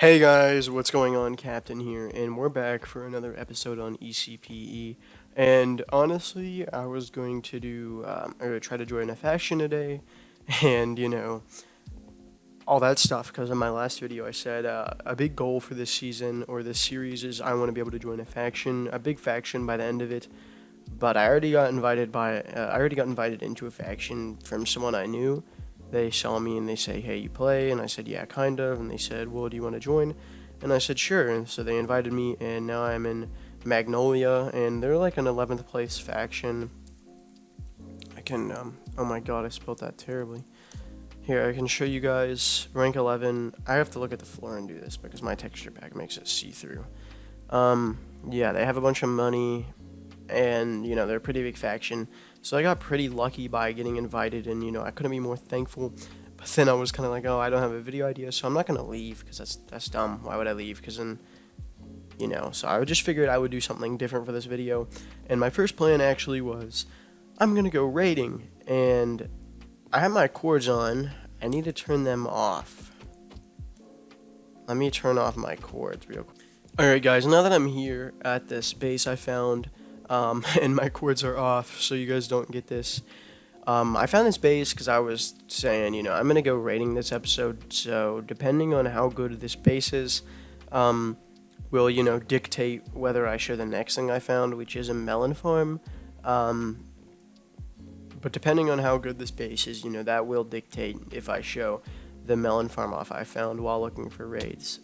Hey guys, what's going on? Captain here, and we're back for another episode on Ecpe. And honestly, I was going to do, or try to join a faction today, and all that stuff. Because in my last video, I said a big goal for this season or this series is I want to be able to join a faction, a big faction by the end of it. But I already got invited into a faction from someone I knew. They saw me and they say, hey, you play? And I said, yeah, kind of. And they said, well, do you want to join? And I said, sure. And so they invited me, and now I'm in Magnolia, and they're like an 11th place faction. I can, oh my god, I spelled that terribly. Here, I can show you guys rank 11. I have to look at the floor and do this because my texture pack makes it see-through. Yeah, they have a bunch of money, and, they're a pretty big faction. So I got pretty lucky by getting invited, and, I couldn't be more thankful. But then I was kind of like, oh, I don't have a video idea, so I'm not going to leave, because that's dumb. Why would I leave? Because then, so I just figured I would do something different for this video. And my first plan actually was, I'm going to go raiding, and I have my cords on. I need to turn them off. Let me turn off my cords real quick. Alright guys, now that I'm here at this base I found, and my cords are off, so you guys don't get this. I found this base because I was saying, I'm going to go raiding this episode, so depending on how good this base is, will, dictate whether I show the next thing I found, which is a melon farm. But depending on how good this base is, that will dictate if I show the melon farm off I found while looking for raids.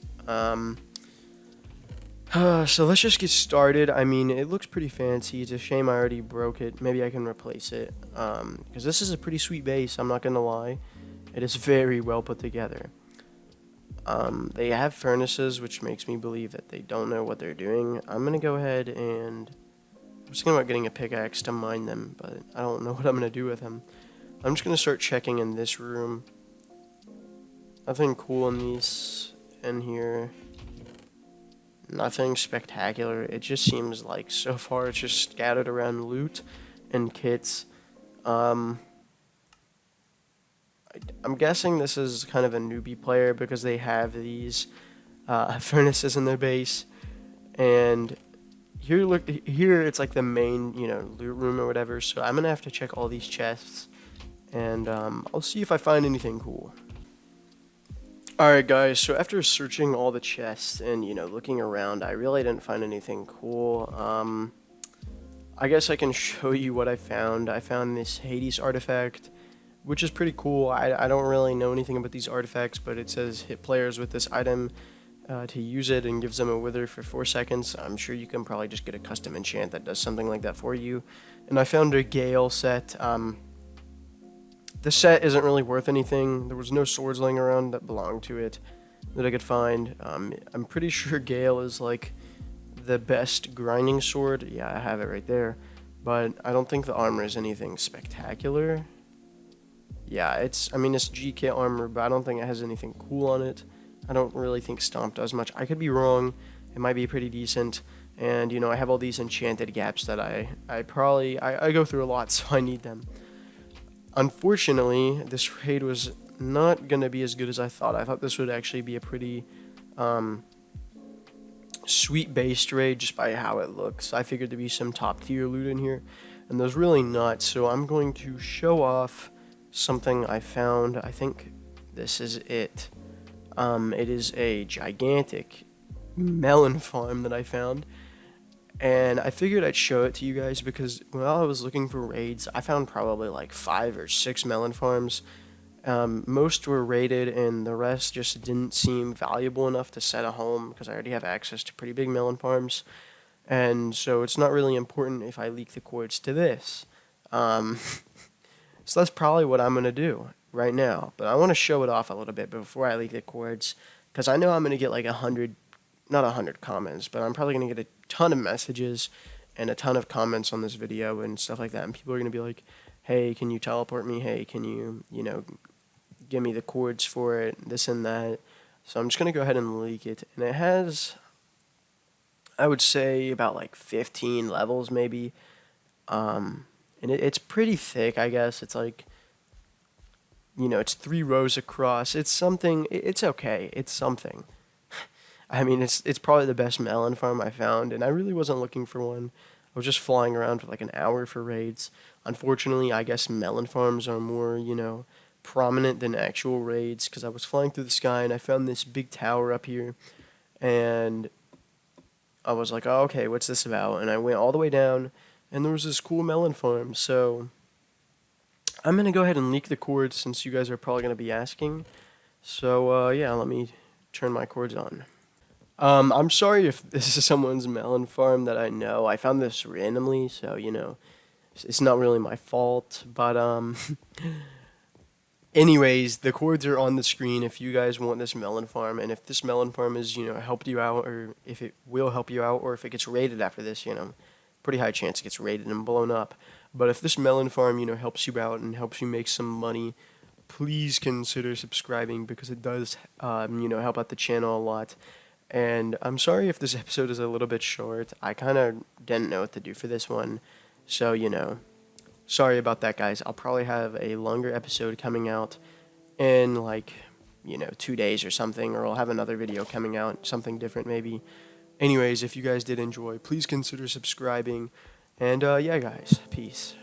So let's just get started. I mean, it looks pretty fancy. It's a shame I already broke it. Maybe I can replace it. Because this is a pretty sweet base, I'm not going to lie. It is very well put together. They have furnaces, which makes me believe that they don't know what they're doing. I'm going to go ahead and... I'm just thinking about getting a pickaxe to mine them, but I don't know what I'm going to do with them. I'm just going to start checking in this room. Nothing cool in these in here. Nothing spectacular. It just seems like so far it's just scattered around loot and kits. I'm guessing this is kind of a newbie player because they have these furnaces in their base. And here it's like the main, loot room or whatever. So I'm going to have to check all these chests. And I'll see if I find anything cool. Alright guys, so after searching all the chests and, looking around, I really didn't find anything cool. I guess I can show you what I found. I found this Hades artifact, which is pretty cool. I don't really know anything about these artifacts, but it says hit players with this item to use it and gives them a wither for 4 seconds. I'm sure you can probably just get a custom enchant that does something like that for you. And I found a Gale set. The set isn't really worth anything. There was no swords laying around that belonged to it that I could find. I'm pretty sure Gale is like the best grinding sword. Yeah, I have it right there. But I don't think the armor is anything spectacular. Yeah, it's GK armor, but I don't think it has anything cool on it. I don't really think Stomp does much. I could be wrong. It might be pretty decent. And, I have all these enchanted gaps that I go through a lot, so I need them. Unfortunately, this raid was not going to be as good as I thought. I thought this would actually be a pretty sweet based raid just by how it looks. I figured there'd be some top tier loot in here, and there's really not. So I'm going to show off something I found. I think this is it. It is a gigantic melon farm that I found. And I figured I'd show it to you guys because while I was looking for raids, I found probably like 5 or 6 melon farms. Most were raided and the rest just didn't seem valuable enough to set a home because I already have access to pretty big melon farms. And so it's not really important if I leak the cords to this. So that's probably what I'm going to do right now. But I want to show it off a little bit before I leak the cords because I know I'm going to get like 100, not 100 comments, but I'm probably going to get a ton of messages and a ton of comments on this video and stuff like that, and people are going to be like, hey, can you teleport me? Hey, can you, give me the cords for it, this and that. So I'm just going to go ahead and leak it, and it has, I would say, about like 15 levels maybe, and it's pretty thick, I guess. It's like, it's 3 rows across. It's something, it's okay, it's something. I mean, it's probably the best melon farm I found, and I really wasn't looking for one. I was just flying around for like an hour for raids. Unfortunately, I guess melon farms are more, prominent than actual raids, because I was flying through the sky and I found this big tower up here, and I was like, oh, okay, what's this about? And I went all the way down, and there was this cool melon farm. So I'm gonna go ahead and leak the chords since you guys are probably gonna be asking. So yeah, let me turn my chords on. I'm sorry if this is someone's melon farm that I know. I found this randomly, so it's not really my fault. But anyways, the chords are on the screen if you guys want this melon farm, and if this melon farm is helped you out, or if it will help you out, or if it gets raided after this, pretty high chance it gets raided and blown up. But if this melon farm helps you out and helps you make some money, please consider subscribing because it does help out the channel a lot. And I'm sorry if this episode is a little bit short. I kind of didn't know what to do for this one. So, sorry about that, guys. I'll probably have a longer episode coming out in, like, 2 days or something. Or I'll have another video coming out, something different maybe. Anyways, if you guys did enjoy, please consider subscribing. And, yeah, guys. Peace.